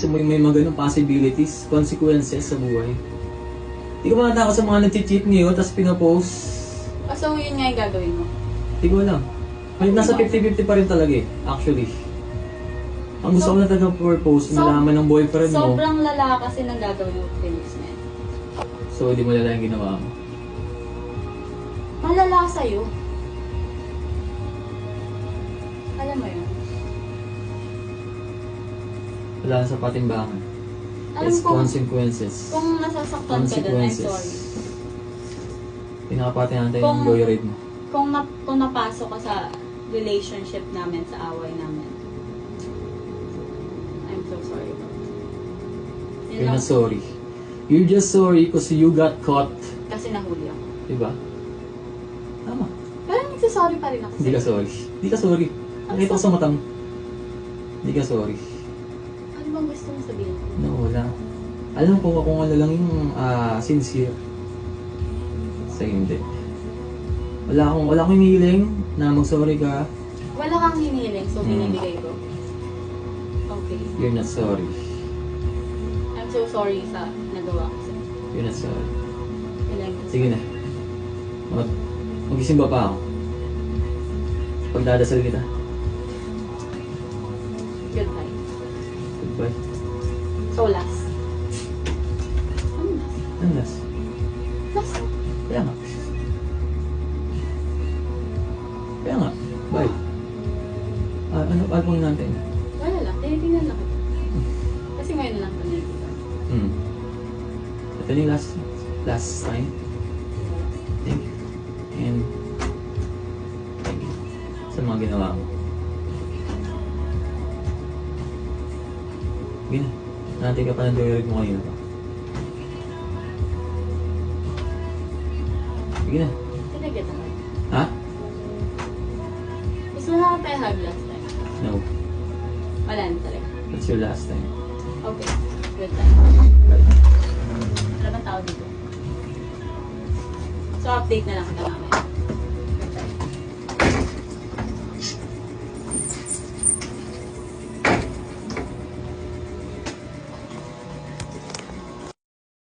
May mga ganung possibilities, consequences sa buhay. Hindi ko makatakot sa mga nag-cheat ngayon, tapos pinapost. So, yun nga yung gagawin mo? Hindi ko alam. May nasa 50-50 pa rin talaga eh, actually. Ang gusto ko na talaga purpose, nalaman ng boyfriend mo. Sobrang lala kasi nang gagawin mo Felix na yan. So, di mo lala yung ginawa mo. Malala sa'yo. Alam mo yun? Wala sa patimbangan. Alam It's kung, consequences. kung nasasaktan ka doon, I'm sorry. Pinakapati natin Kung- yung joyride mo. Kung napasok ka sa relationship namin, sa away namin, I'm so sorry. Yun You're lang. not sorry. You're just sorry because you got caught. Kasi nahuli ako. Diba? Tama. Pero nagsasorry pa rin ako. Hindi ka sorry. Hindi ka sorry. Nakita ko sa matang. Hindi ka sorry. Ano bang gusto mo sabihin? No, wala. Alam ko kung ano lang yung sincere. Sa hindi. Wala akong hinihiling na mag-sorry ka. Wala kang hinihiling, so binibigay ko. Okay. You're not sorry. I'm so sorry sa nagawa ko sa'yo. You're not sorry. Yun lang. Sige na. Mag-isimba pa ako. Pagdadasal kita. Goodbye. Goodbye. So last. Ano last? Ano last? Last na. Kaya nga. Kaya nga. Bye. Ano album natin? Wala lang. Tinitingnan lang kita. Kasi ngayon na lang ito nakikita. Ito na yung last time. Thank you. And thank you sa mga ginawa mo. Sige na. Natin ka pa ng joyride mo kanina pa. Sige na. Tinagit ako. Ha? Gusto mo na tayo hug last time? No. Wala na talaga. That's your last time. Okay. Good time. Bye. Wala bang tao dito? So update na lang kita mamaya.